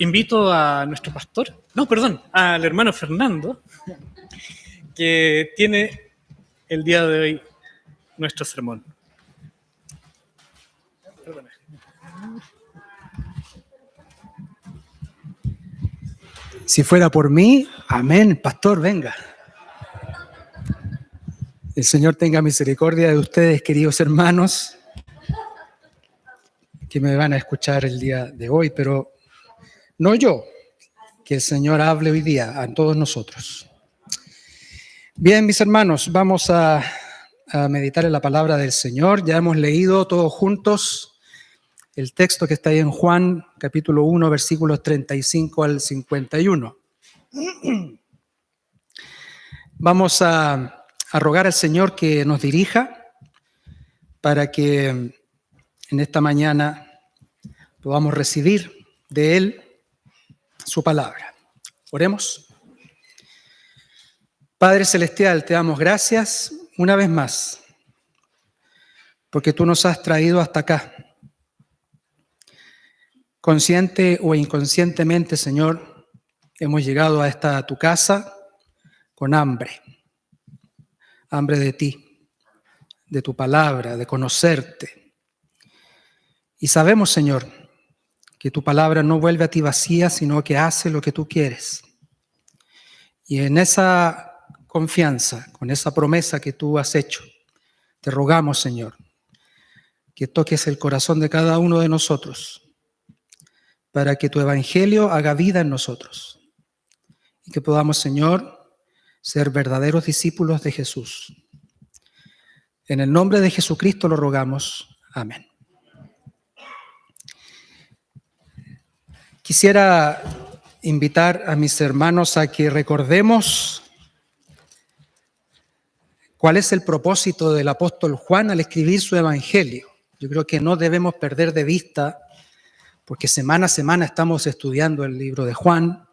Invito a nuestro pastor, al hermano Fernando, que tiene el día de hoy nuestro sermón. Perdona. Si fuera por mí, amén, pastor, venga. El Señor tenga misericordia de ustedes, queridos hermanos, que me van a escuchar el día de hoy, pero no yo, que el Señor hable hoy día a todos nosotros. Bien, mis hermanos, vamos a meditar en la palabra del Señor. Ya hemos leído todos juntos el texto que está ahí en Juan, capítulo 1, versículos 35 al 51. Vamos a rogar al Señor que nos dirija para que en esta mañana podamos recibir de Él su palabra. Oremos. Padre Celestial, te damos gracias una vez más, porque tú nos has traído hasta acá. Consciente o inconscientemente, Señor, hemos llegado a tu casa con hambre de ti, de tu palabra, de conocerte. Y sabemos, Señor, que tu palabra no vuelve a ti vacía, sino que hace lo que tú quieres. Y en esa confianza, con esa promesa que tú has hecho, te rogamos, Señor, que toques el corazón de cada uno de nosotros para que tu evangelio haga vida en nosotros y que podamos, Señor, ser verdaderos discípulos de Jesús. En el nombre de Jesucristo lo rogamos. Amén. Quisiera invitar a mis hermanos a que recordemos cuál es el propósito del apóstol Juan al escribir su evangelio. Yo creo que no debemos perder de vista, porque semana a semana estamos estudiando el libro de Juan,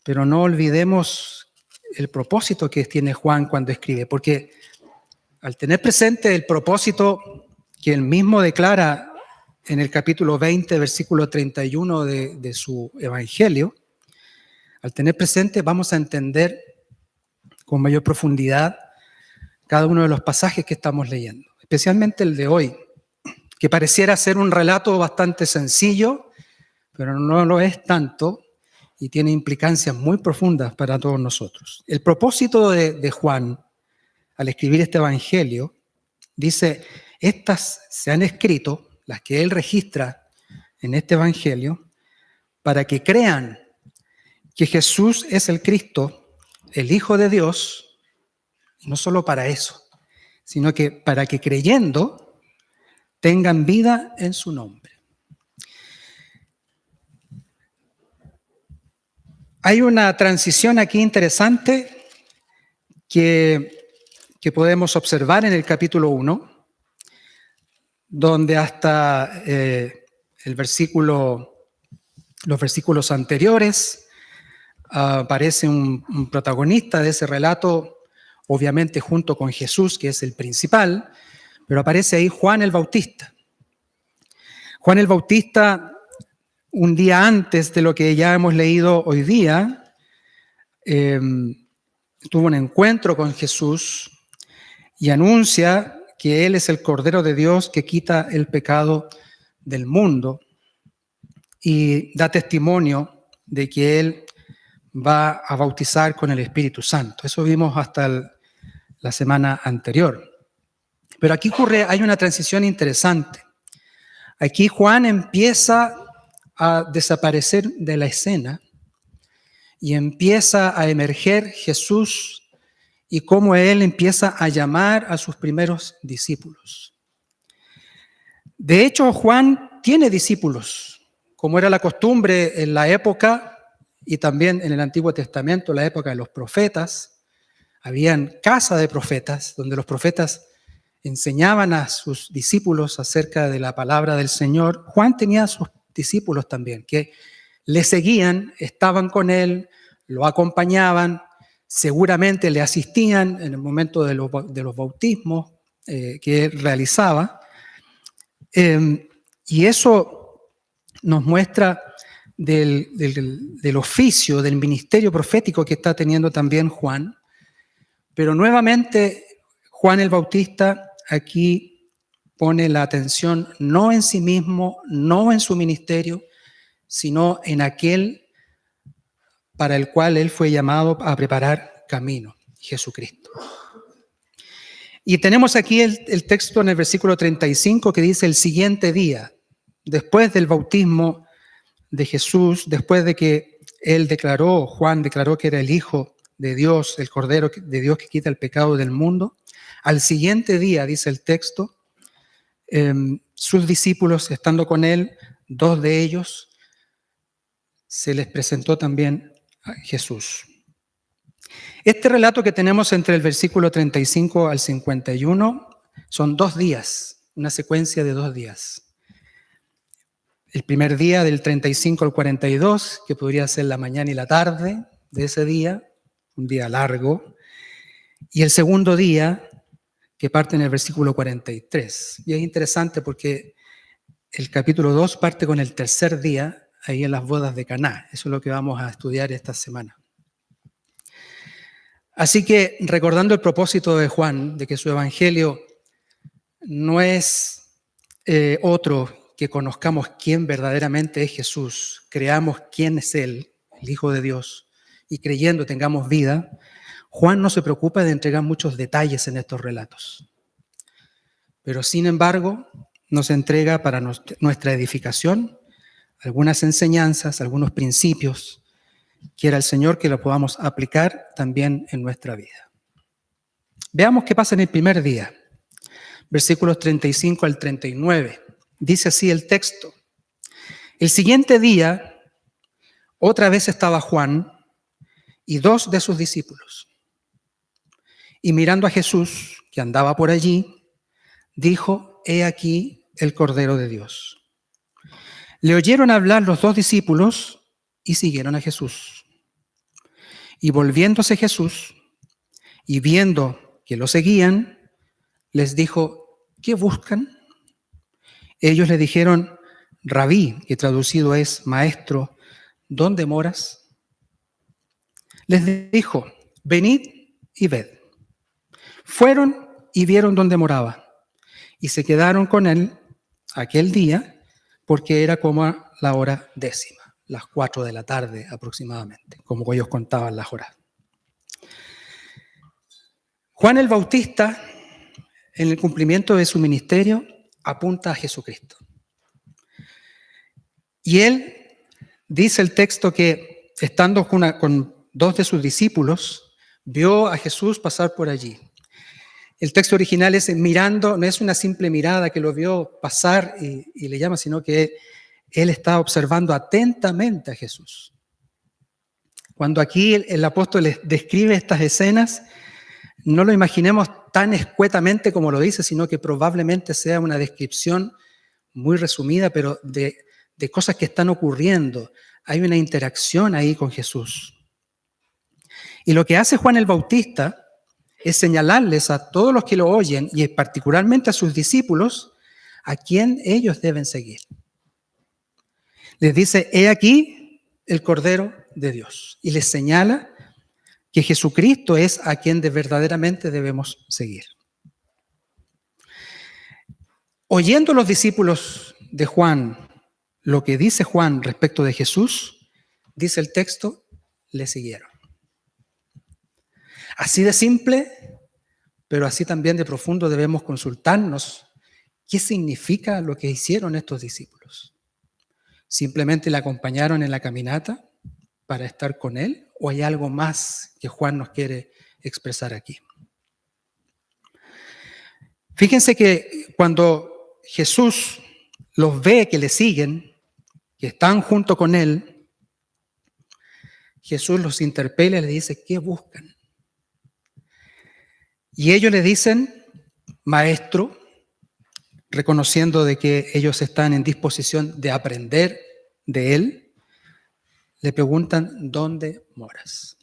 pero no olvidemos el propósito que tiene Juan cuando escribe, porque al tener presente el propósito que él mismo declara en el capítulo 20, versículo 31 de su evangelio, al tener presente vamos a entender con mayor profundidad cada uno de los pasajes que estamos leyendo, especialmente el de hoy, que pareciera ser un relato bastante sencillo, pero no lo es tanto y tiene implicancias muy profundas para todos nosotros. El propósito de Juan al escribir este evangelio dice: estas se han escrito, las que él registra en este evangelio, para que crean que Jesús es el Cristo, el Hijo de Dios, y no solo para eso, sino que para que creyendo tengan vida en su nombre. Hay una transición aquí interesante que podemos observar en el capítulo 1, donde hasta los versículos anteriores aparece un protagonista de ese relato, obviamente junto con Jesús, que es el principal, pero aparece ahí Juan el Bautista. Juan el Bautista, un día antes de lo que ya hemos leído hoy día, tuvo un encuentro con Jesús y anuncia que Él es el Cordero de Dios que quita el pecado del mundo y da testimonio de que Él va a bautizar con el Espíritu Santo. Eso vimos hasta la semana anterior. Pero aquí hay una transición interesante. Aquí Juan empieza a desaparecer de la escena y empieza a emerger Jesús y cómo Él empieza a llamar a sus primeros discípulos. De hecho, Juan tiene discípulos, como era la costumbre en la época y también en el Antiguo Testamento, la época de los profetas. Habían casa de profetas, donde los profetas enseñaban a sus discípulos acerca de la palabra del Señor. Juan tenía sus discípulos también, que le seguían, estaban con él, lo acompañaban, seguramente le asistían en el momento de los bautismos que él realizaba. Y eso nos muestra del oficio, del ministerio profético que está teniendo también Juan. Pero nuevamente Juan el Bautista aquí pone la atención no en sí mismo, no en su ministerio, sino en aquel para el cual él fue llamado a preparar camino, Jesucristo. Y tenemos aquí el texto en el versículo 35 que dice: el siguiente día, después del bautismo de Jesús, después de que Juan declaró que era el Hijo de Dios, el Cordero de Dios que quita el pecado del mundo, al siguiente día, dice el texto, sus discípulos, estando con él, 2 de ellos, se les presentó también a Jesús. Este relato que tenemos entre el versículo 35 al 51 son 2 días, una secuencia de 2 días. El primer día del 35 al 42, que podría ser la mañana y la tarde de ese día, un día largo, y el segundo día, que parte en el versículo 43. Y es interesante porque el capítulo 2 parte con el tercer día, ahí en las bodas de Caná. Eso es lo que vamos a estudiar esta semana. Así que, recordando el propósito de Juan, de que su evangelio no es otro que conozcamos quién verdaderamente es Jesús, creamos quién es Él, el Hijo de Dios, y creyendo tengamos vida, Juan no se preocupa de entregar muchos detalles en estos relatos. Pero, sin embargo, nos entrega para nuestra edificación algunas enseñanzas, algunos principios, quiera el Señor que lo podamos aplicar también en nuestra vida. Veamos qué pasa en el primer día, versículos 35 al 39. Dice así el texto: el siguiente día, otra vez estaba Juan y 2 de sus discípulos. Y mirando a Jesús, que andaba por allí, dijo: he aquí el Cordero de Dios. Le oyeron hablar los 2 discípulos y siguieron a Jesús. Y volviéndose Jesús y viendo que lo seguían, les dijo: ¿qué buscan? Ellos le dijeron: Rabí, que traducido es maestro, ¿dónde moras? Les dijo: venid y ved. Fueron y vieron dónde moraba, y se quedaron con él aquel día, porque era como a la hora 10:00, las 4 de la tarde aproximadamente, como ellos contaban las horas. Juan el Bautista, en el cumplimiento de su ministerio, apunta a Jesucristo. Y él, dice el texto, que estando con 2 de sus discípulos, vio a Jesús pasar por allí. El texto original es mirando, no es una simple mirada que lo vio pasar y le llama, sino que él está observando atentamente a Jesús. Cuando aquí el apóstol les describe estas escenas, no lo imaginemos tan escuetamente como lo dice, sino que probablemente sea una descripción muy resumida, pero de cosas que están ocurriendo. Hay una interacción ahí con Jesús. Y lo que hace Juan el Bautista es señalarles a todos los que lo oyen, y particularmente a sus discípulos, a quién ellos deben seguir. Les dice: he aquí el Cordero de Dios. Y les señala que Jesucristo es a quien verdaderamente debemos seguir. Oyendo los discípulos de Juan lo que dice Juan respecto de Jesús, dice el texto, le siguieron. Así de simple, pero así también de profundo debemos consultarnos qué significa lo que hicieron estos discípulos. ¿Simplemente le acompañaron en la caminata para estar con él? ¿O hay algo más que Juan nos quiere expresar aquí? Fíjense que cuando Jesús los ve que le siguen, que están junto con él, Jesús los interpela y le dice: ¿qué buscan? Y ellos le dicen: maestro, reconociendo de que ellos están en disposición de aprender de él, le preguntan: ¿dónde moras?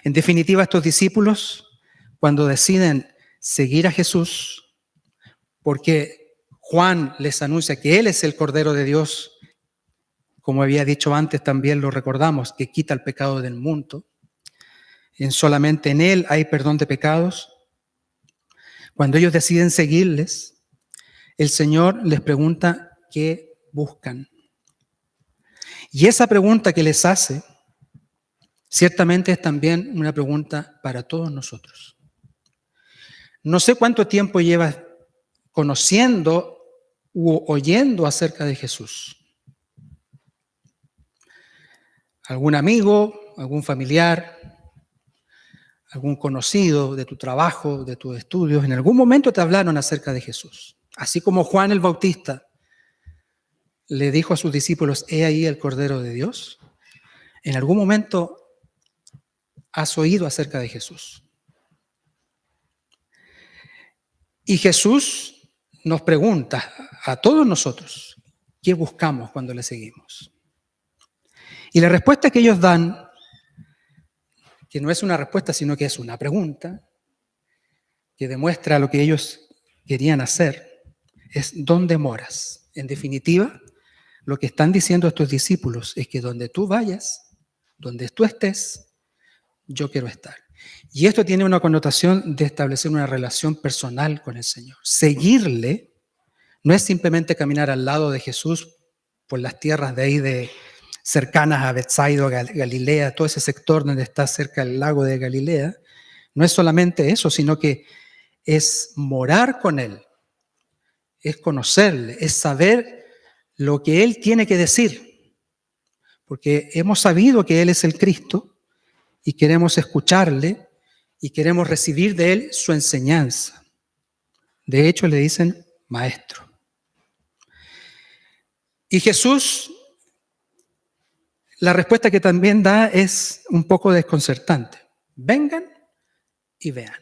En definitiva, estos discípulos, cuando deciden seguir a Jesús, porque Juan les anuncia que Él es el Cordero de Dios, como había dicho antes, también lo recordamos, que quita el pecado del mundo. Solamente en Él hay perdón de pecados. Cuando ellos deciden seguirles, el Señor les pregunta qué buscan. Y esa pregunta que les hace, ciertamente es también una pregunta para todos nosotros. No sé cuánto tiempo llevas conociendo u oyendo acerca de Jesús. ¿Algún amigo, algún familiar, algún conocido de tu trabajo, de tus estudios, en algún momento te hablaron acerca de Jesús? Así como Juan el Bautista le dijo a sus discípulos, he ahí el Cordero de Dios. ¿En algún momento has oído acerca de Jesús? Y Jesús nos pregunta a todos nosotros, ¿qué buscamos cuando le seguimos? Y la respuesta que ellos dan, que no es una respuesta, sino que es una pregunta, que demuestra lo que ellos querían hacer, es ¿dónde moras? En definitiva, lo que están diciendo estos discípulos es que donde tú vayas, donde tú estés, yo quiero estar. Y esto tiene una connotación de establecer una relación personal con el Señor. Seguirle no es simplemente caminar al lado de Jesús por las tierras de ahí cercanas a Betsaida, Galilea, todo ese sector donde está cerca el lago de Galilea. No es solamente eso, sino que es morar con Él, es conocerle, es saber lo que Él tiene que decir. Porque hemos sabido que Él es el Cristo y queremos escucharle y queremos recibir de Él su enseñanza. De hecho, le dicen maestro. Y Jesús, la respuesta que también da es un poco desconcertante. Vengan y vean.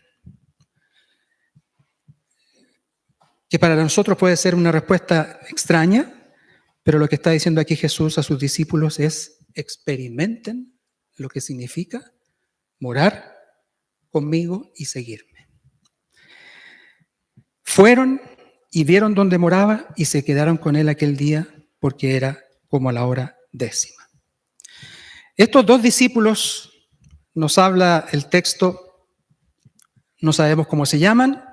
Que para nosotros puede ser una respuesta extraña, pero lo que está diciendo aquí Jesús a sus discípulos es experimenten lo que significa morar conmigo y seguirme. Fueron y vieron dónde moraba y se quedaron con él aquel día porque era como a la hora 10. Estos dos discípulos, nos habla el texto, no sabemos cómo se llaman.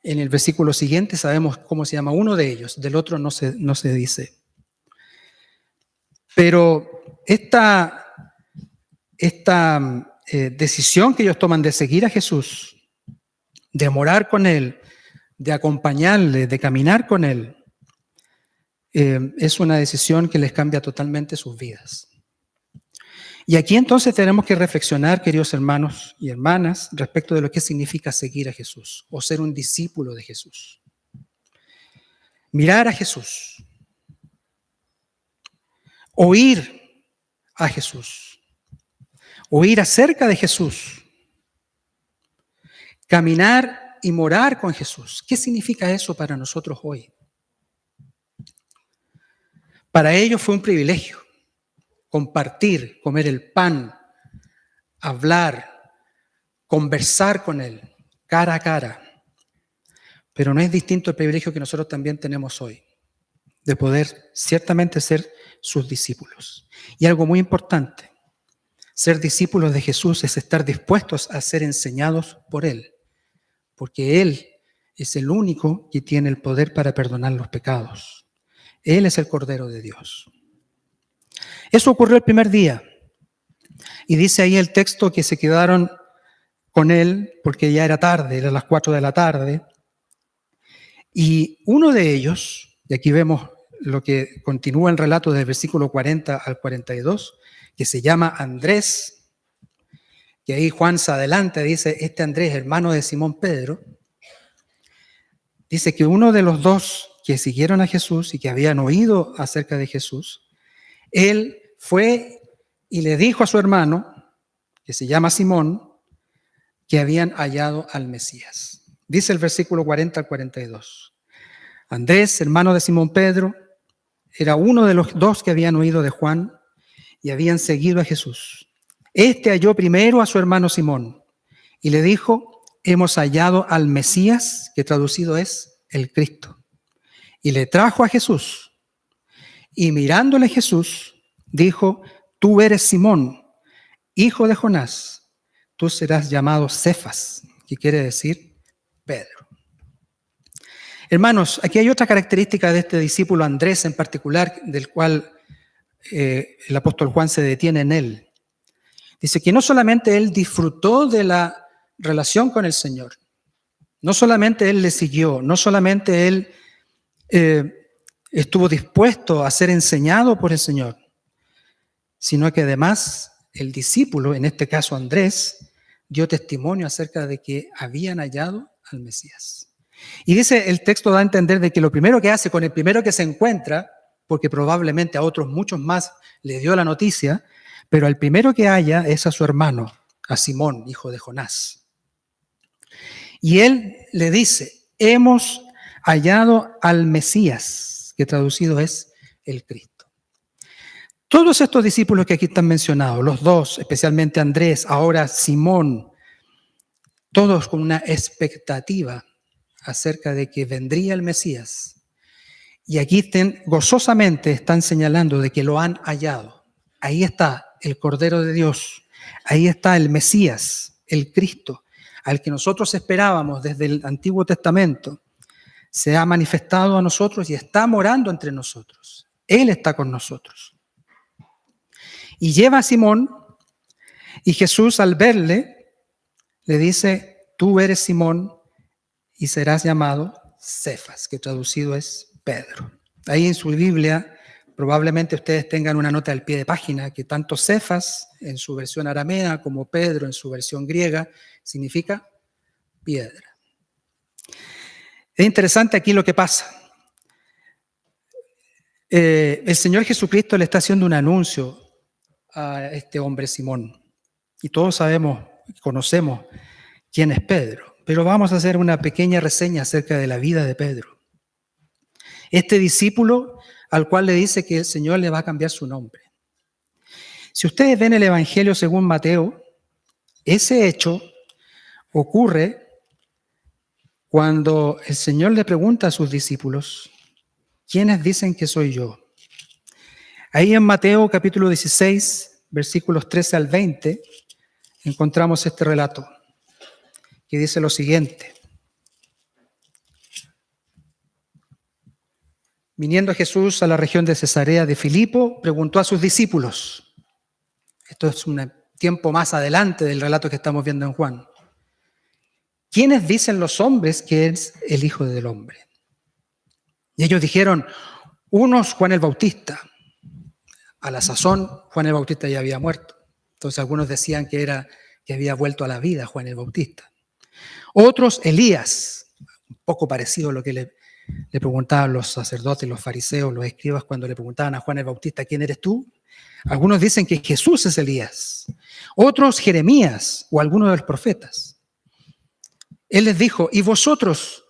En el versículo siguiente sabemos cómo se llama uno de ellos, del otro no se dice. Pero esta decisión que ellos toman de seguir a Jesús, de morar con Él, de acompañarle, de caminar con Él, es una decisión que les cambia totalmente sus vidas. Y aquí entonces tenemos que reflexionar, queridos hermanos y hermanas, respecto de lo que significa seguir a Jesús o ser un discípulo de Jesús. Mirar a Jesús, oír a Jesús, oír acerca de Jesús, caminar y morar con Jesús. ¿Qué significa eso para nosotros hoy? Para ellos fue un privilegio compartir, comer el pan, hablar, conversar con Él, cara a cara. Pero no es distinto el privilegio que nosotros también tenemos hoy, de poder ciertamente ser sus discípulos. Y algo muy importante, ser discípulos de Jesús es estar dispuestos a ser enseñados por Él, porque Él es el único que tiene el poder para perdonar los pecados. Él es el Cordero de Dios. Eso ocurrió el primer día. Y dice ahí el texto que se quedaron con Él porque ya era tarde, eran las 4 de la tarde. Y uno de ellos, y aquí vemos lo que continúa el relato del versículo 40 al 42, que se llama Andrés, que ahí Juan se adelanta, dice, este Andrés, hermano de Simón Pedro, dice que uno de los dos que siguieron a Jesús y que habían oído acerca de Jesús, él fue y le dijo a su hermano, que se llama Simón, que habían hallado al Mesías. Dice el versículo 40 al 42. Andrés, hermano de Simón Pedro, era uno de los dos que habían oído de Juan y habían seguido a Jesús. Este halló primero a su hermano Simón y le dijo, hemos hallado al Mesías, que traducido es el Cristo. Y le trajo a Jesús. Y mirándole Jesús, dijo: tú eres Simón, hijo de Jonás, tú serás llamado Cefas, que quiere decir Pedro. Hermanos, aquí hay otra característica de este discípulo Andrés en particular, del cual el apóstol Juan se detiene en él. Dice que no solamente él disfrutó de la relación con el Señor, no solamente él le siguió, no solamente él estuvo dispuesto a ser enseñado por el Señor, sino que además el discípulo, en este caso Andrés, dio testimonio acerca de que habían hallado al Mesías. Y dice, el texto da a entender de que lo primero que hace con el primero que se encuentra, porque probablemente a otros muchos más le dio la noticia, pero al primero que halla es a su hermano, a Simón, hijo de Jonás. Y él le dice: hemos hallado al Mesías, que traducido es el Cristo. Todos estos discípulos que aquí están mencionados, los dos, especialmente Andrés, ahora Simón, todos con una expectativa acerca de que vendría el Mesías. Y aquí gozosamente están señalando de que lo han hallado. Ahí está el Cordero de Dios, ahí está el Mesías, el Cristo, al que nosotros esperábamos desde el Antiguo Testamento. Se ha manifestado a nosotros y está morando entre nosotros. Él está con nosotros. Y lleva a Simón, y Jesús, al verle, le dice: tú eres Simón y serás llamado Cefas, que traducido es Pedro. Ahí en su Biblia probablemente ustedes tengan una nota al pie de página que tanto Cefas en su versión aramea como Pedro en su versión griega significa piedra. Es interesante aquí lo que pasa. El Señor Jesucristo le está haciendo un anuncio a este hombre Simón. Y todos sabemos, conocemos quién es Pedro. Pero vamos a hacer una pequeña reseña acerca de la vida de Pedro. Este discípulo al cual le dice que el Señor le va a cambiar su nombre. Si ustedes ven el Evangelio según Mateo, ese hecho ocurre cuando el Señor le pregunta a sus discípulos: ¿quiénes dicen que soy yo? Ahí en Mateo capítulo 16, versículos 13 al 20, encontramos este relato que dice lo siguiente: viniendo Jesús a la región de Cesarea de Filipo, preguntó a sus discípulos. Esto es un tiempo más adelante del relato que estamos viendo en Juan. ¿quiénes dicen los hombres que es el Hijo del Hombre? Y ellos dijeron: unos Juan el Bautista. A la sazón, Juan el Bautista ya había muerto. Entonces algunos decían que había vuelto a la vida Juan el Bautista. Otros Elías, un poco parecido a lo que le preguntaban los sacerdotes, los fariseos, los escribas cuando le preguntaban a Juan el Bautista: ¿quién eres tú? Algunos dicen que Jesús es Elías. Otros Jeremías o alguno de los profetas. Él les dijo: ¿y vosotros,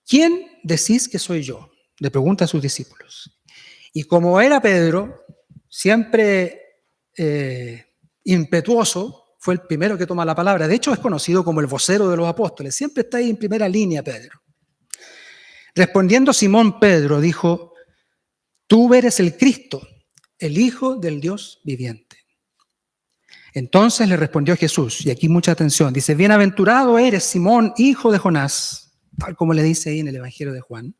quién decís que soy yo? Le pregunta a sus discípulos. Y como era Pedro, siempre impetuoso, fue el primero que toma la palabra. De hecho, es conocido como el vocero de los apóstoles. Siempre está ahí en primera línea, Pedro. Respondiendo Simón Pedro, dijo: tú eres el Cristo, el Hijo del Dios viviente. Entonces le respondió Jesús, y aquí mucha atención, dice: bienaventurado eres, Simón, hijo de Jonás, tal como le dice ahí en el Evangelio de Juan,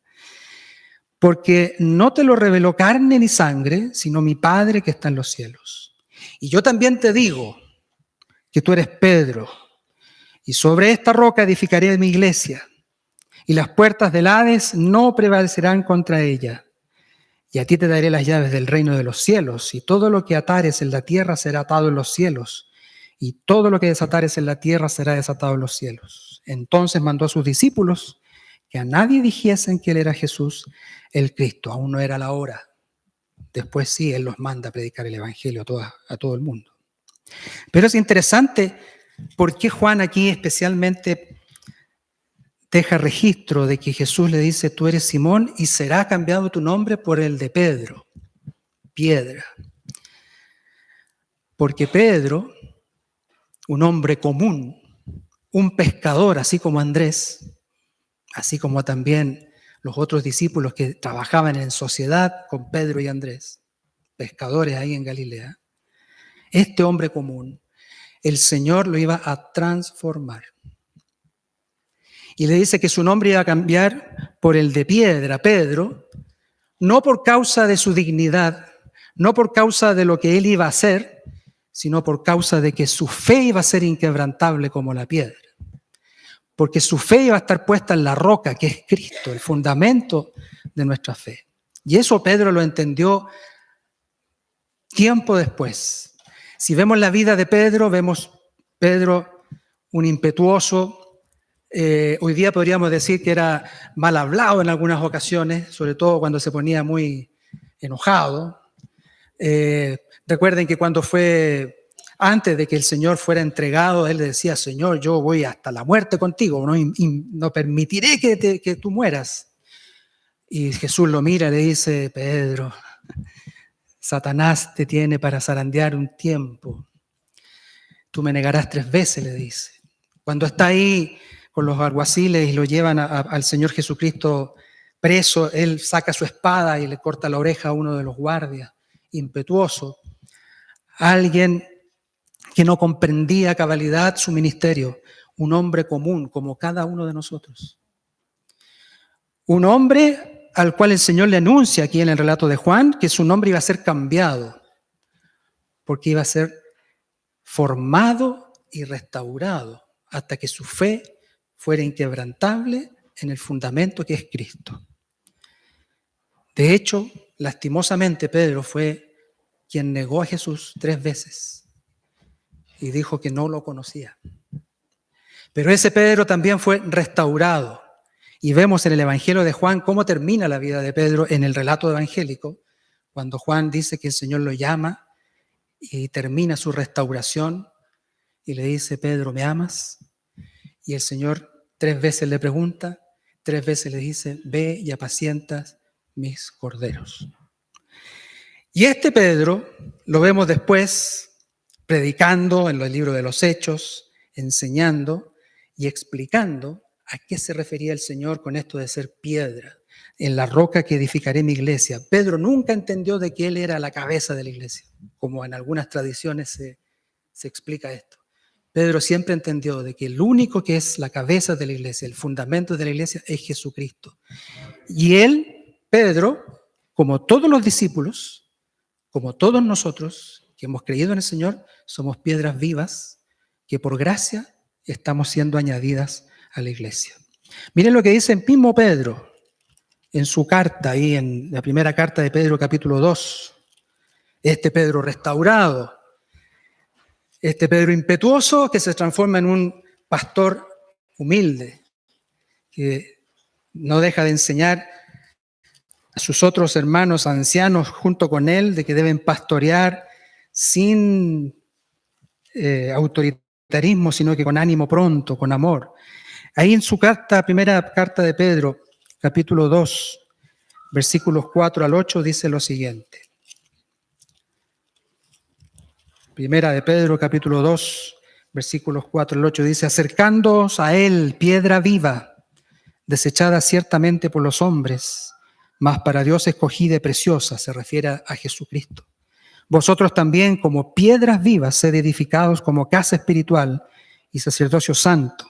porque no te lo reveló carne ni sangre, sino mi Padre que está en los cielos. Y yo también te digo que tú eres Pedro, y sobre esta roca edificaré mi iglesia, y las puertas del Hades no prevalecerán contra ella. Y a ti te daré las llaves del reino de los cielos, y todo lo que atares en la tierra será atado en los cielos, y todo lo que desatares en la tierra será desatado en los cielos. Entonces mandó a sus discípulos que a nadie dijesen que él era Jesús el Cristo. Aún no era la hora. Después sí, él los manda a predicar el evangelio a todo el mundo. Pero es interesante por qué Juan aquí especialmente deja registro de que Jesús le dice: tú eres Simón y será cambiado tu nombre por el de Pedro, piedra. Porque Pedro, un hombre común, un pescador, así como Andrés, así como también los otros discípulos que trabajaban en sociedad con Pedro y Andrés, pescadores ahí en Galilea, este hombre común, el Señor lo iba a transformar. Y le dice que su nombre iba a cambiar por el de piedra, Pedro, no por causa de su dignidad, no por causa de lo que él iba a hacer, sino por causa de que su fe iba a ser inquebrantable como la piedra. Porque su fe iba a estar puesta en la roca, que es Cristo, el fundamento de nuestra fe. Y eso Pedro lo entendió tiempo después. Si vemos la vida de Pedro, vemos Pedro un impetuoso. Hoy día podríamos decir que era mal hablado en algunas ocasiones, sobre todo cuando se ponía muy enojado. Recuerden que cuando antes de que el Señor fuera entregado, él le decía: Señor, yo voy hasta la muerte contigo, no permitiré que tú mueras. Y Jesús lo mira y le dice: Pedro, Satanás te tiene para zarandear un tiempo. Tú me negarás 3 veces, le dice. Cuando está ahí con los alguaciles y lo llevan al Señor Jesucristo preso, él saca su espada y le corta la oreja a uno de los guardias, impetuoso. Alguien que no comprendía a cabalidad su ministerio, un hombre común como cada uno de nosotros. Un hombre al cual el Señor le anuncia aquí en el relato de Juan que su nombre iba a ser cambiado, porque iba a ser formado y restaurado hasta que su fe fuera inquebrantable en el fundamento que es Cristo. De hecho, lastimosamente Pedro fue quien negó a Jesús 3 veces y dijo que no lo conocía. Pero ese Pedro también fue restaurado. Y vemos en el Evangelio de Juan cómo termina la vida de Pedro en el relato evangélico, cuando Juan dice que el Señor lo llama y termina su restauración y le dice: Pedro, ¿me amas? Y el Señor 3 veces le pregunta, 3 veces le dice: ve y apacientas mis corderos. Y este Pedro lo vemos después predicando en el libro de los Hechos, enseñando y explicando a qué se refería el Señor con esto de ser piedra, en la roca que edificaré mi iglesia. Pedro nunca entendió de que él era la cabeza de la iglesia, como en algunas tradiciones se explica esto. Pedro siempre entendió de que el único que es la cabeza de la iglesia, el fundamento de la iglesia, es Jesucristo. Y él, Pedro, como todos los discípulos, como todos nosotros que hemos creído en el Señor, somos piedras vivas que por gracia estamos siendo añadidas a la iglesia. Miren lo que dice el mismo Pedro en su carta, ahí en la primera carta de Pedro, capítulo 2. Este Pedro restaurado, este Pedro impetuoso que se transforma en un pastor humilde, que no deja de enseñar a sus otros hermanos ancianos junto con él de que deben pastorear sin autoritarismo, sino que con ánimo pronto, con amor. Ahí en su carta, primera carta de Pedro, capítulo 2, versículos 4 al 8, dice lo siguiente. Primera de Pedro, capítulo 2, versículos 4 al 8, dice: acercándoos a él, piedra viva, desechada ciertamente por los hombres, mas para Dios escogida y preciosa, se refiere a Jesucristo. Vosotros también, como piedras vivas, sed edificados como casa espiritual y sacerdocio santo,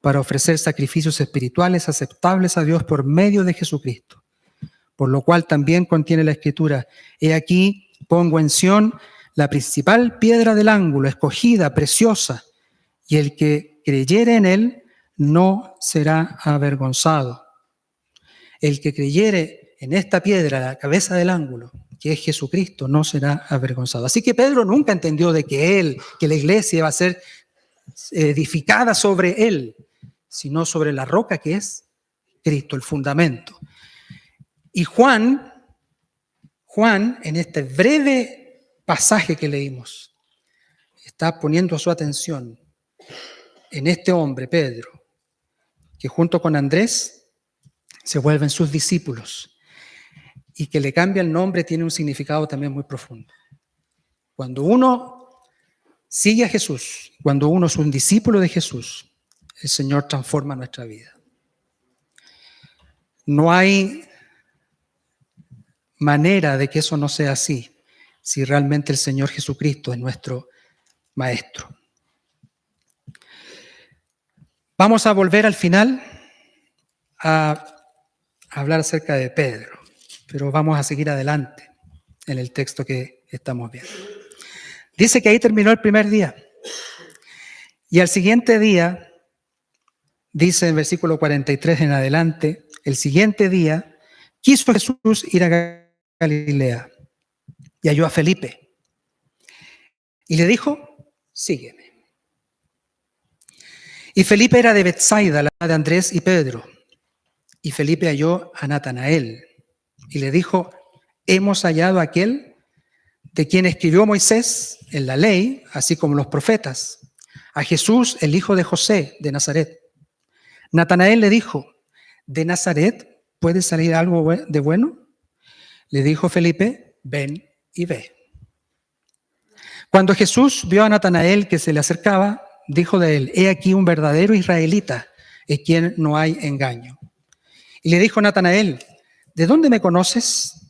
para ofrecer sacrificios espirituales aceptables a Dios por medio de Jesucristo. Por lo cual también contiene la Escritura: he aquí, pongo en Sión la principal piedra del ángulo, escogida, preciosa, y el que creyere en él no será avergonzado. El que creyere en esta piedra, la cabeza del ángulo, que es Jesucristo, no será avergonzado. Así que Pedro nunca entendió de que la iglesia va a ser edificada sobre él, sino sobre la roca que es Cristo, el fundamento. Y Juan, en este breve pasaje que leímos, está poniendo su atención en este hombre, Pedro, que junto con Andrés se vuelven sus discípulos y que le cambia el nombre tiene un significado también muy profundo. Cuando uno sigue a Jesús, cuando uno es un discípulo de Jesús, el Señor transforma nuestra vida. No hay manera de que eso no sea así. si realmente el Señor Jesucristo es nuestro Maestro. Vamos a volver al final a hablar acerca de Pedro, pero vamos a seguir adelante en el texto que estamos viendo. Dice que ahí terminó el primer día. Y al siguiente día, dice en versículo 43 en adelante, el siguiente día quiso Jesús ir a Galilea y halló a Felipe. Y le dijo, sígueme. Y Felipe era de Betsaida, la de Andrés y Pedro. Y Felipe halló a Natanael y le dijo, hemos hallado a aquel de quien escribió Moisés en la ley, así como los profetas, a Jesús, el hijo de José, de Nazaret. Natanael le dijo, ¿de Nazaret puede salir algo de bueno? Le dijo Felipe, ven y ve. Cuando Jesús vio a Natanael que se le acercaba, dijo de él, he aquí un verdadero israelita, en quien no hay engaño. Y le dijo Natanael, ¿de dónde me conoces?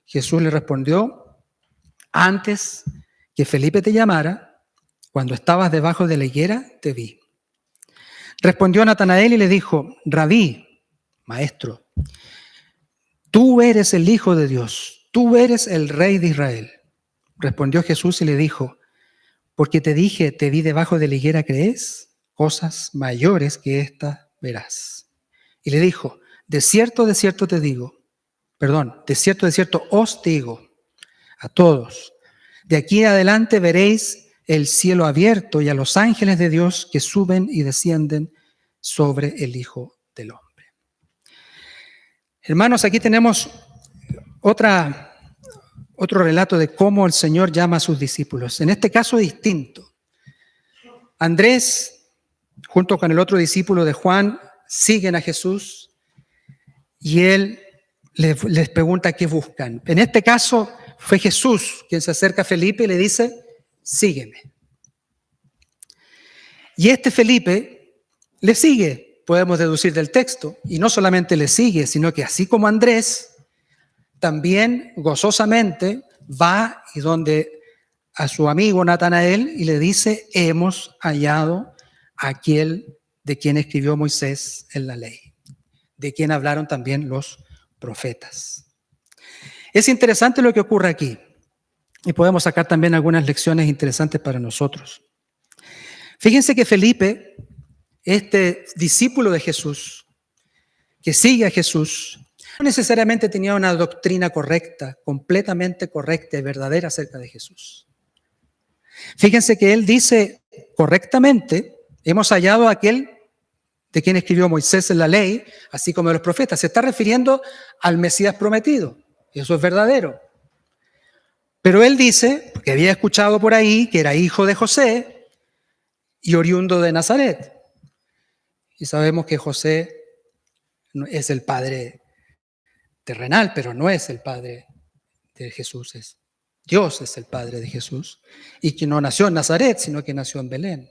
Jesús le respondió, antes que Felipe te llamara, cuando estabas debajo de la higuera, te vi. Respondió Natanael y le dijo, Rabí, maestro, tú eres el Hijo de Dios, tú eres el Rey de Israel. Respondió Jesús y le dijo, porque te dije, te vi debajo de la higuera, ¿crees? Cosas mayores que estas verás. Y le dijo, de cierto te digo, de cierto os digo a todos, de aquí en adelante veréis el cielo abierto y a los ángeles de Dios que suben y descienden sobre el Hijo del Hombre. Hermanos, aquí tenemos otro relato de cómo el Señor llama a sus discípulos. En este caso distinto. Andrés, junto con el otro discípulo de Juan, siguen a Jesús y él les pregunta qué buscan. En este caso fue Jesús quien se acerca a Felipe y le dice, sígueme. Y este Felipe le sigue, podemos deducir del texto, y no solamente le sigue, sino que así como Andrés, también gozosamente va y donde a su amigo Natanael y le dice, hemos hallado a aquel de quien escribió Moisés en la ley, de quien hablaron también los profetas. Es interesante lo que ocurre aquí y podemos sacar también algunas lecciones interesantes para nosotros. Fíjense que Felipe, este discípulo de Jesús, que sigue a Jesús, no necesariamente tenía una doctrina correcta, completamente correcta y verdadera acerca de Jesús. Fíjense que él dice correctamente, hemos hallado a aquel de quien escribió Moisés en la ley, así como los profetas. Se está refiriendo al Mesías prometido. Eso es verdadero. Pero él dice, que había escuchado por ahí que era hijo de José y oriundo de Nazaret. Y sabemos que José es el padre terrenal, pero no es el padre de Jesús. Dios es el padre de Jesús. Y que no nació en Nazaret, sino que nació en Belén.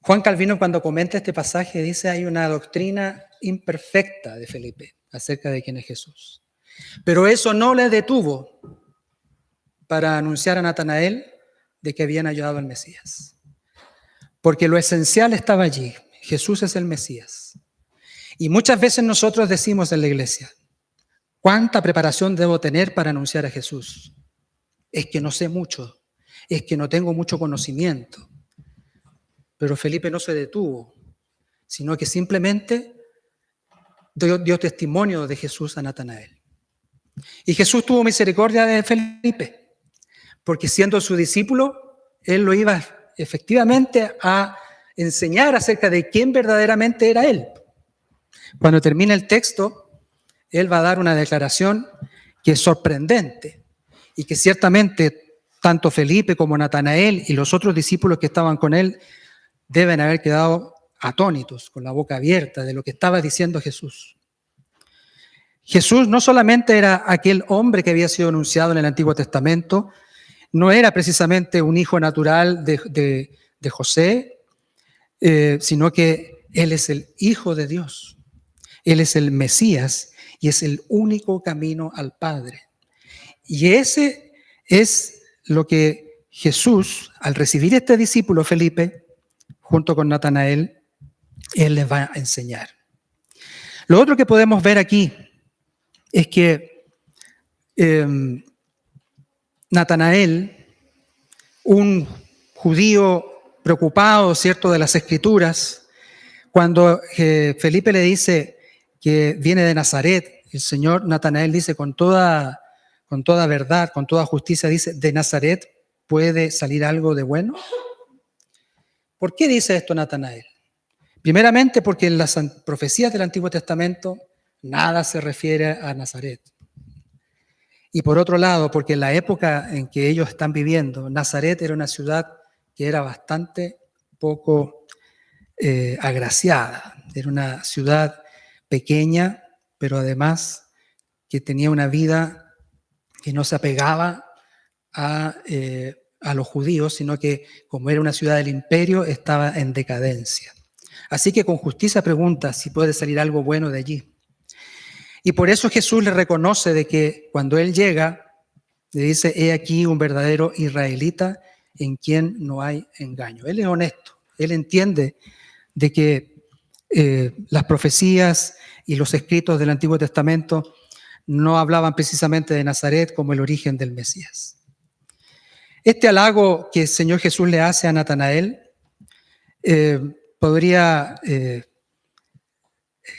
Juan Calvino, cuando comenta este pasaje, dice hay una doctrina imperfecta de Felipe acerca de quién es Jesús. Pero eso no le detuvo para anunciar a Natanael de que habían hallado al Mesías. Porque lo esencial estaba allí. Jesús es el Mesías. Y muchas veces nosotros decimos en la iglesia, ¿cuánta preparación debo tener para anunciar a Jesús? Es que no sé mucho, es que no tengo mucho conocimiento. Pero Felipe no se detuvo, sino que simplemente dio testimonio de Jesús a Natanael. Y Jesús tuvo misericordia de Felipe, porque siendo su discípulo, él lo iba efectivamente a enseñar acerca de quién verdaderamente era él. Cuando termina el texto, él va a dar una declaración que es sorprendente y que ciertamente tanto Felipe como Natanael y los otros discípulos que estaban con él deben haber quedado atónitos, con la boca abierta de lo que estaba diciendo Jesús. Jesús no solamente era aquel hombre que había sido anunciado en el Antiguo Testamento, no era precisamente un hijo natural de José, sino que Él es el Hijo de Dios. Él es el Mesías y es el único camino al Padre. Y ese es lo que Jesús, al recibir este discípulo Felipe, junto con Natanael, él les va a enseñar. Lo otro que podemos ver aquí es que Natanael, un judío preocupado, ¿cierto?, de las Escrituras, cuando Felipe le dice que viene de Nazaret, el Señor Natanael dice con toda verdad, con toda justicia, dice, ¿de Nazaret puede salir algo de bueno? ¿Por qué dice esto Natanael? Primeramente porque en las profecías del Antiguo Testamento nada se refiere a Nazaret. Y por otro lado, porque en la época en que ellos están viviendo, Nazaret era una ciudad que era bastante poco agraciada. Era una ciudad pequeña, pero además que tenía una vida que no se apegaba a los judíos, sino que como era una ciudad del imperio, estaba en decadencia. Así que con justicia pregunta si puede salir algo bueno de allí. Y por eso Jesús le reconoce de que cuando Él llega, le dice, he aquí un verdadero israelita en quien no hay engaño. Él es honesto, Él entiende de que las profecías y los escritos del Antiguo Testamento no hablaban precisamente de Nazaret como el origen del Mesías. Este halago que el Señor Jesús le hace a Natanael podría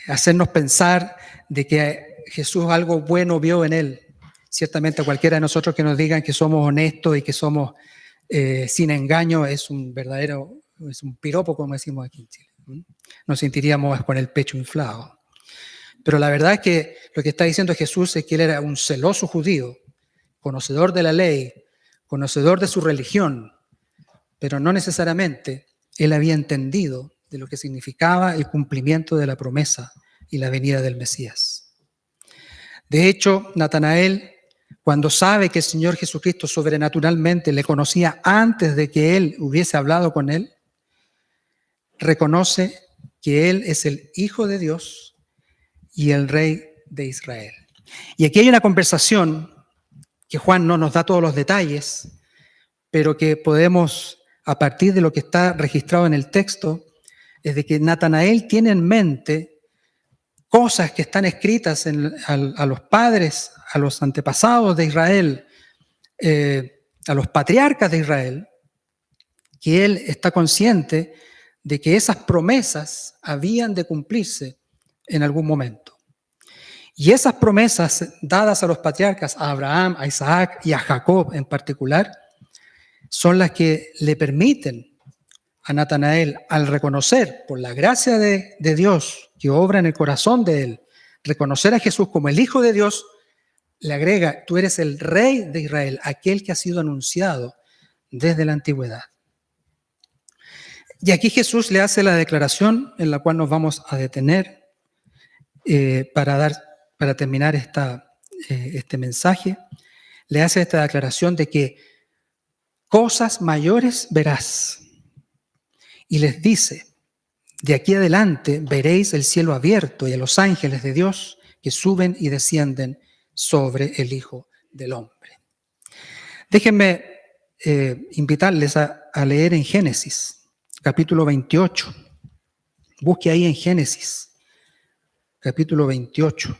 hacernos pensar de que Jesús algo bueno vio en él. Ciertamente cualquiera de nosotros que nos digan que somos honestos y que somos sin engaño es un piropo, como decimos aquí en Chile. Nos sentiríamos con el pecho inflado. Pero la verdad es que lo que está diciendo Jesús es que él era un celoso judío, conocedor de la ley, conocedor de su religión, pero no necesariamente él había entendido de lo que significaba el cumplimiento de la promesa y la venida del Mesías. De hecho, Natanael, cuando sabe que el Señor Jesucristo sobrenaturalmente le conocía antes de que él hubiese hablado con él, reconoce que él es el Hijo de Dios y el Rey de Israel. Y aquí hay una conversación que Juan no nos da todos los detalles, pero que podemos, a partir de lo que está registrado en el texto, es de que Natanael tiene en mente cosas que están escritas a los padres, a los antepasados de Israel, a los patriarcas de Israel, que él está consciente de que esas promesas habían de cumplirse en algún momento. Y esas promesas dadas a los patriarcas, a Abraham, a Isaac y a Jacob en particular, son las que le permiten a Natanael, al reconocer por la gracia de Dios que obra en el corazón de él, reconocer a Jesús como el Hijo de Dios, le agrega, tú eres el Rey de Israel, aquel que ha sido anunciado desde la antigüedad. Y aquí Jesús le hace la declaración en la cual nos vamos a detener para terminar este mensaje. Le hace esta declaración de que cosas mayores verás. Y les dice, de aquí adelante veréis el cielo abierto y a los ángeles de Dios que suben y descienden sobre el Hijo del Hombre. Déjenme invitarles a leer en Génesis, capítulo 28. Busque ahí en Génesis, capítulo 28.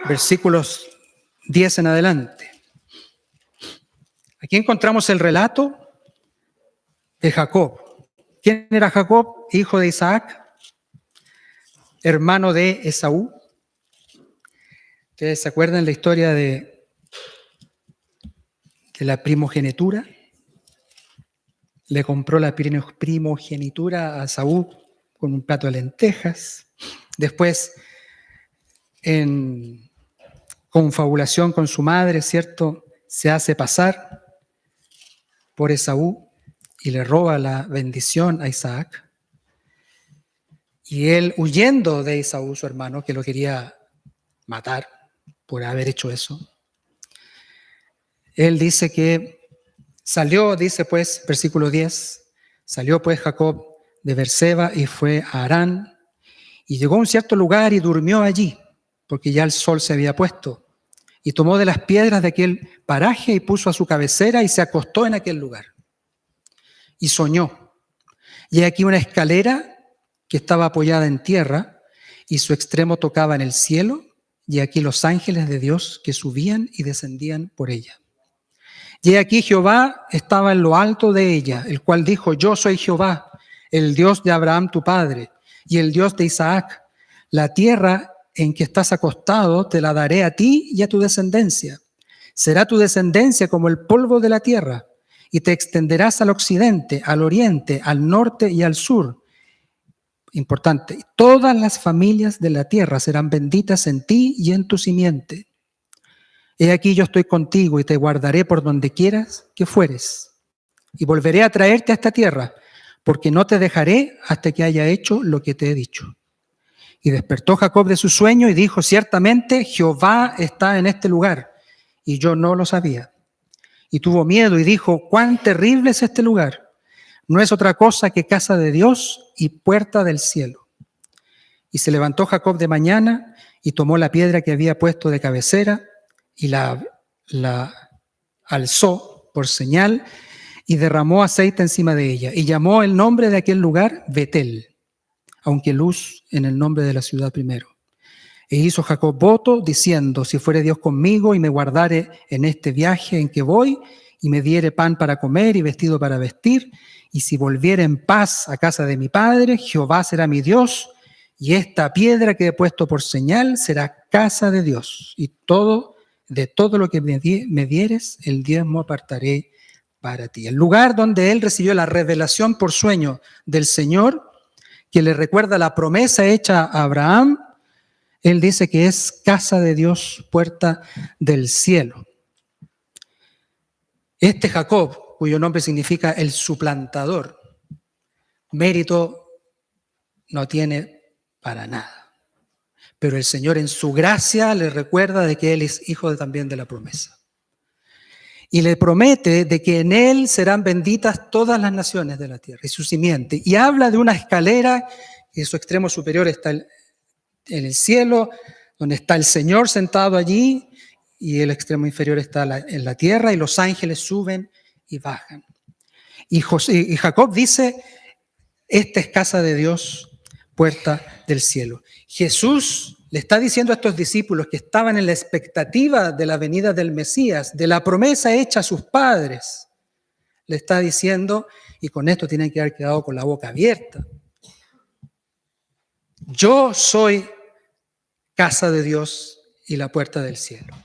Versículos 10 en adelante. Aquí encontramos el relato de Jacob. ¿Quién era Jacob? Hijo de Isaac, hermano de Esaú. ¿Ustedes se acuerdan la historia de la primogenitura? Le compró la primogenitura a Esaú con un plato de lentejas. Después, en confabulación con su madre, ¿cierto? Se hace pasar por Esaú y le roba la bendición a Isaac. Y él, huyendo de Esaú, su hermano, que lo quería matar por haber hecho eso, él dice que salió, dice pues, versículo 10, salió pues Jacob de Beerseba y fue a Harán, y llegó a un cierto lugar y durmió allí, porque ya el sol se había puesto, y tomó de las piedras de aquel paraje y puso a su cabecera y se acostó en aquel lugar. Y soñó, y aquí una escalera que estaba apoyada en tierra, y su extremo tocaba en el cielo, y aquí los ángeles de Dios que subían y descendían por ella. Y aquí Jehová estaba en lo alto de ella, el cual dijo: yo soy Jehová, el Dios de Abraham tu padre, y el Dios de Isaac. La tierra en que estás acostado te la daré a ti y a tu descendencia. Será tu descendencia como el polvo de la tierra, y te extenderás al occidente, al oriente, al norte y al sur. Importante, todas las familias de la tierra serán benditas en ti y en tu simiente. He aquí yo estoy contigo y te guardaré por donde quieras que fueres. Y volveré a traerte a esta tierra, porque no te dejaré hasta que haya hecho lo que te he dicho. Y despertó Jacob de su sueño y dijo: ciertamente Jehová está en este lugar, y yo no lo sabía. Y tuvo miedo y dijo: cuán terrible es este lugar. No es otra cosa que casa de Dios y puerta del cielo. Y se levantó Jacob de mañana y tomó la piedra que había puesto de cabecera y la alzó por señal y derramó aceite encima de ella. Y llamó el nombre de aquel lugar Betel, aunque Luz en el nombre de la ciudad primero. E hizo Jacob voto diciendo: si fuere Dios conmigo y me guardare en este viaje en que voy, y me diere pan para comer y vestido para vestir, y si volviere en paz a casa de mi padre, Jehová será mi Dios, y esta piedra que he puesto por señal será casa de Dios. Y de todo lo que me dieres, el diezmo apartaré para ti. El lugar donde él recibió la revelación por sueño del Señor, que le recuerda la promesa hecha a Abraham, él dice que es casa de Dios, puerta del cielo. Este Jacob, cuyo nombre significa el suplantador, mérito no tiene para nada. Pero el Señor en su gracia le recuerda de que él es hijo también de la promesa. Y le promete de que en él serán benditas todas las naciones de la tierra y su simiente. Y habla de una escalera que en su extremo superior está en el cielo, donde está el Señor sentado allí, y el extremo inferior está en la tierra, y los ángeles suben y bajan. Y Jacob dice: esta es casa de Dios, puerta del cielo. Jesús le está diciendo a estos discípulos que estaban en la expectativa de la venida del Mesías, de la promesa hecha a sus padres. Le está diciendo, y con esto tienen que haber quedado con la boca abierta: yo soy casa de Dios y la puerta del cielo.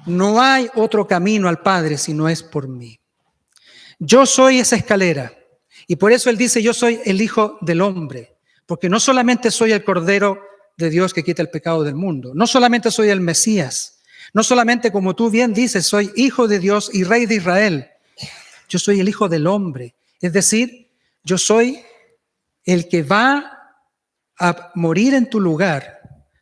No hay otro camino al Padre si no es por mí. Yo soy esa escalera. Y por eso él dice: yo soy el Hijo del Hombre. Porque no solamente soy el Cordero de Dios que quita el pecado del mundo. No solamente soy el Mesías. No solamente, como tú bien dices, soy Hijo de Dios y Rey de Israel. Yo soy el Hijo del Hombre. Es decir, yo soy el que va a morir en tu lugar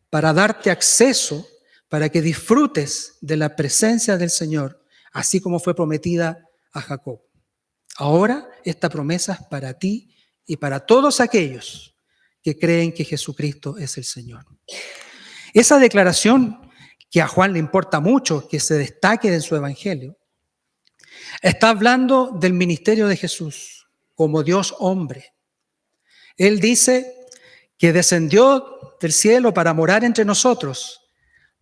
para darte acceso, para que disfrutes de la presencia del Señor, así como fue prometida a Jacob. Ahora esta promesa es para ti y para todos aquellos que creen que Jesucristo es el Señor. Esa declaración, que a Juan le importa mucho que se destaque en su evangelio, está hablando del ministerio de Jesús como Dios hombre. Él dice que descendió del cielo para morar entre nosotros,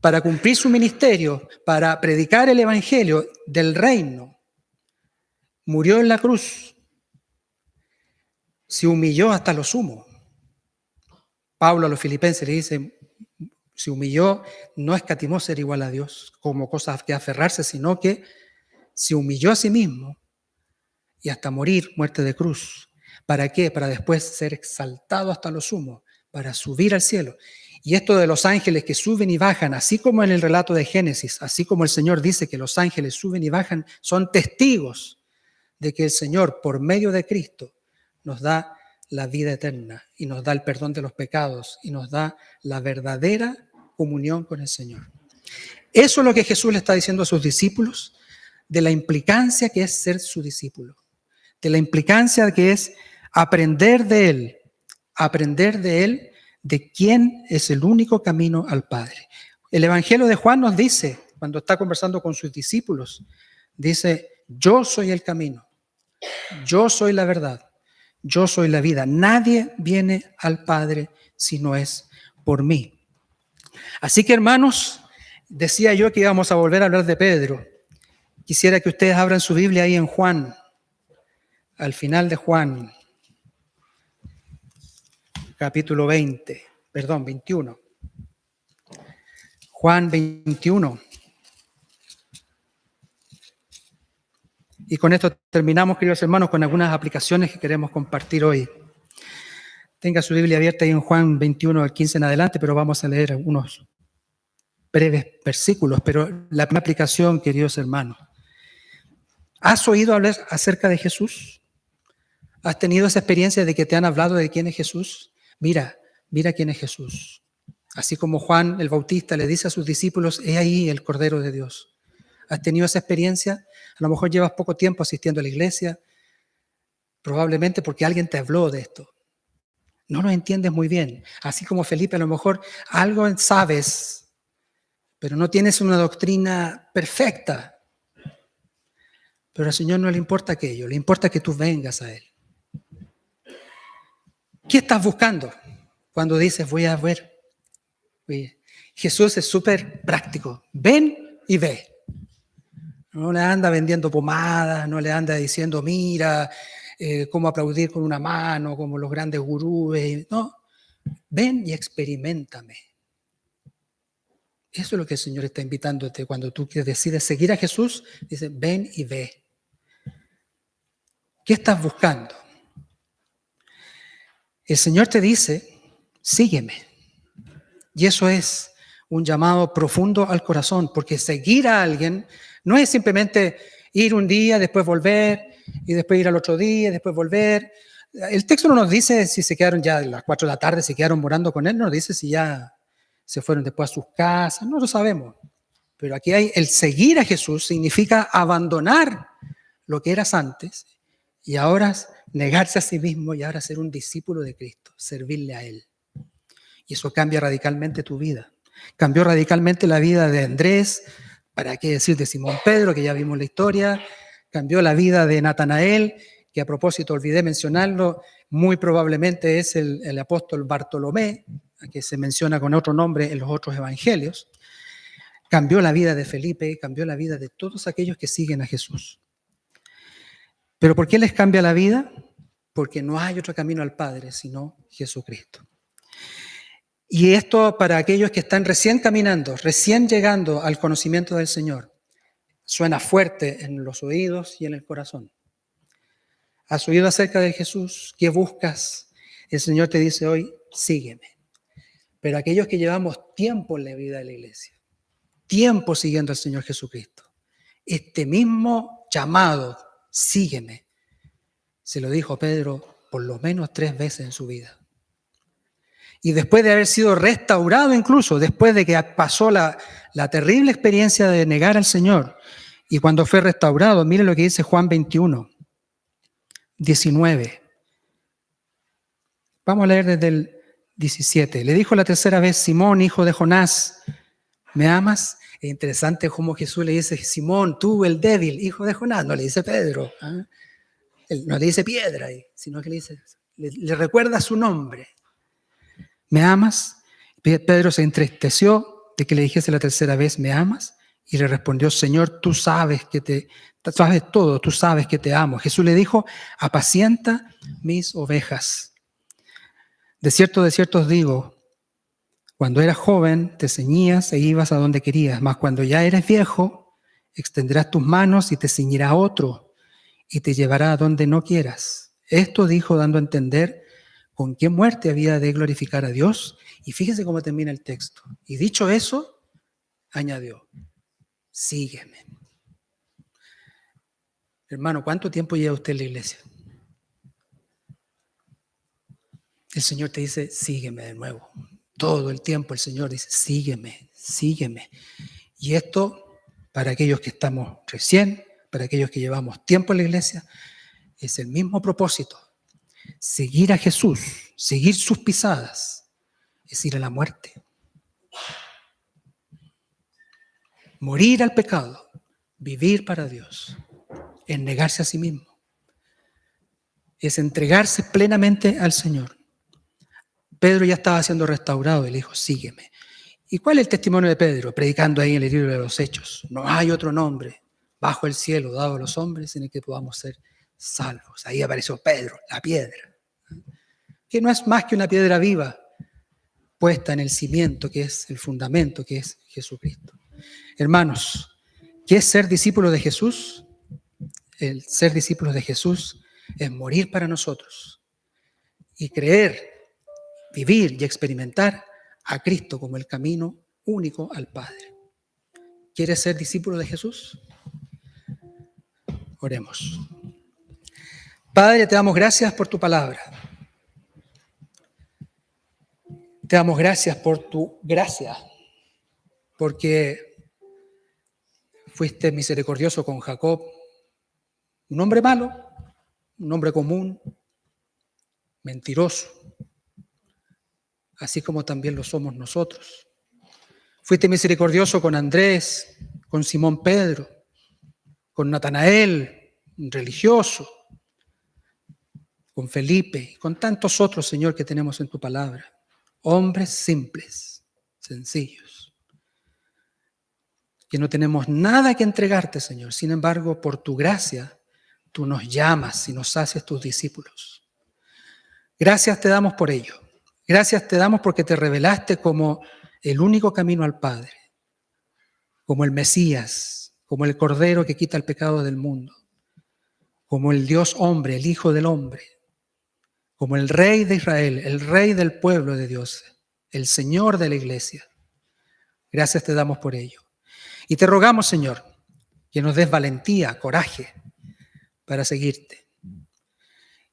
para cumplir su ministerio, para predicar el evangelio del reino. Murió en la cruz, se humilló hasta lo sumo. Pablo a los filipenses le dice: se humilló, no escatimó ser igual a Dios como cosas que aferrarse, sino que se humilló a sí mismo y hasta morir, muerte de cruz. ¿Para qué? Para después ser exaltado hasta lo sumo, para subir al cielo. Y esto de los ángeles que suben y bajan, así como en el relato de Génesis, así como el Señor dice que los ángeles suben y bajan, son testigos de que el Señor, por medio de Cristo, nos da la vida eterna y nos da el perdón de los pecados y nos da la verdadera comunión con el Señor. Eso es lo que Jesús le está diciendo a sus discípulos, de la implicancia que es ser su discípulo, de la implicancia que es aprender de Él, de quién es el único camino al Padre. El Evangelio de Juan nos dice, cuando está conversando con sus discípulos, dice, yo soy el camino, yo soy la verdad, yo soy la vida. Nadie viene al Padre si no es por mí. Así que, hermanos, decía yo que íbamos a volver a hablar de Pedro. Quisiera que ustedes abran su Biblia ahí en Juan, al final de Juan, capítulo 21. Juan 21. Y con esto terminamos, queridos hermanos, con algunas aplicaciones que queremos compartir hoy. Tenga su Biblia abierta ahí en Juan 21, al 15 en adelante, pero vamos a leer algunos breves versículos. Pero la primera aplicación, queridos hermanos, ¿has oído hablar acerca de Jesús? ¿Has tenido esa experiencia de que te han hablado de quién es Jesús? Mira quién es Jesús. Así como Juan el Bautista le dice a sus discípulos, he ahí el Cordero de Dios. ¿Has tenido esa experiencia? A lo mejor llevas poco tiempo asistiendo a la iglesia, probablemente porque alguien te habló de esto. No lo entiendes muy bien. Así como Felipe, a lo mejor algo sabes, pero no tienes una doctrina perfecta. Pero al Señor no le importa aquello, le importa que tú vengas a Él. ¿Qué estás buscando cuando dices voy a ver? Jesús es súper práctico. Ven y ve. No le anda vendiendo pomadas, no le anda diciendo mira, cómo aplaudir con una mano, como los grandes gurúes. No, ven y experiméntame. Eso es lo que el Señor está invitándote cuando tú decides seguir a Jesús. Dice, ven y ve. ¿Qué estás buscando? El Señor te dice, sígueme. Y eso es un llamado profundo al corazón, porque seguir a alguien no es simplemente ir un día, después volver, y después ir al otro día, después volver. El texto no nos dice si se quedaron ya a las 4 de la tarde, si quedaron morando con Él, no nos dice si ya se fueron después a sus casas, no lo sabemos. Pero aquí hay el seguir a Jesús significa abandonar lo que eras antes y ahora negarse a sí mismo y ahora ser un discípulo de Cristo, servirle a Él. Y eso cambia radicalmente tu vida. Cambió radicalmente la vida de Andrés, para qué decir de Simón Pedro, que ya vimos la historia. Cambió la vida de Natanael, que a propósito olvidé mencionarlo, muy probablemente es el apóstol Bartolomé, que se menciona con otro nombre en los otros evangelios. Cambió la vida de Felipe, cambió la vida de todos aquellos que siguen a Jesús. ¿Pero por qué les cambia la vida? Porque no hay otro camino al Padre sino Jesucristo. Y esto para aquellos que están recién caminando, recién llegando al conocimiento del Señor, suena fuerte en los oídos y en el corazón. ¿Has oído acerca de Jesús? ¿Qué buscas? El Señor te dice hoy, sígueme. Pero aquellos que llevamos tiempo en la vida de la iglesia, tiempo siguiendo al Señor Jesucristo, este mismo llamado, sígueme, se lo dijo Pedro por lo menos 3 veces en su vida. Y después de haber sido restaurado incluso, después de que pasó la terrible experiencia de negar al Señor, y cuando fue restaurado, miren lo que dice Juan 21, 19. Vamos a leer desde el 17. Le dijo la tercera vez, Simón, hijo de Jonás, ¿me amas? Es interesante cómo Jesús le dice, Simón, tú el débil, hijo de Jonás, no le dice Pedro, ¿eh? Él no le dice piedra, sino que le recuerda su nombre. ¿Me amas? Pedro se entristeció de que le dijese la tercera vez, ¿me amas? Y le respondió, Señor, tú sabes todo, tú sabes que te amo. Jesús le dijo, apacienta mis ovejas. De cierto os digo, cuando eras joven te ceñías e ibas a donde querías, mas cuando ya eres viejo, extenderás tus manos y te ceñirá otro y te llevará a donde no quieras. Esto dijo dando a entender con qué muerte había de glorificar a Dios. Y fíjese cómo termina el texto. Y dicho eso, añadió, sígueme. Hermano, ¿cuánto tiempo lleva usted en la iglesia? El Señor te dice, sígueme de nuevo. Todo el tiempo el Señor dice, sígueme, sígueme. Y esto, para aquellos que estamos recién, para aquellos que llevamos tiempo en la iglesia, es el mismo propósito. Seguir a Jesús, seguir sus pisadas, es ir a la muerte. Morir al pecado, vivir para Dios, es negarse a sí mismo, es entregarse plenamente al Señor. Pedro ya estaba siendo restaurado y le dijo, sígueme. ¿Y cuál es el testimonio de Pedro? Predicando ahí en el libro de los Hechos. No hay otro nombre bajo el cielo dado a los hombres en el que podamos ser salvos. Ahí apareció Pedro, la piedra, que no es más que una piedra viva puesta en el cimiento, que es el fundamento, que es Jesucristo. Hermanos, ¿qué es ser discípulo de Jesús? El ser discípulos de Jesús es morir para nosotros y creer, vivir y experimentar a Cristo como el camino único al Padre. ¿Quieres ser discípulo de Jesús? Oremos. Padre, te damos gracias por tu palabra. Te damos gracias por tu gracia, porque fuiste misericordioso con Jacob, un hombre malo, un hombre común, mentiroso, así como también lo somos nosotros. Fuiste misericordioso con Andrés, con Simón Pedro, con Natanael, un religioso, con Felipe, y con tantos otros, Señor, que tenemos en tu palabra. Hombres simples, sencillos, que no tenemos nada que entregarte, Señor. Sin embargo, por tu gracia, tú nos llamas y nos haces tus discípulos. Gracias te damos por ello. Gracias te damos porque te revelaste como el único camino al Padre, como el Mesías, como el Cordero que quita el pecado del mundo, como el Dios hombre, el Hijo del hombre, como el Rey de Israel, el Rey del pueblo de Dios, el Señor de la iglesia. Gracias te damos por ello. Y te rogamos, Señor, que nos des valentía, coraje para seguirte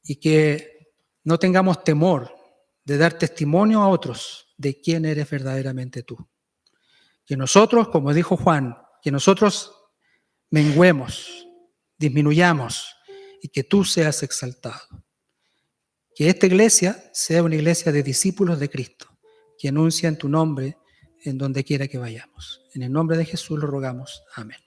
y que no tengamos temor de dar testimonio a otros de quién eres verdaderamente tú. Que nosotros, como dijo Juan, que nosotros menguemos, disminuyamos y que tú seas exaltado. Que esta iglesia sea una iglesia de discípulos de Cristo, que anuncian tu nombre en donde quiera que vayamos. En el nombre de Jesús lo rogamos. Amén.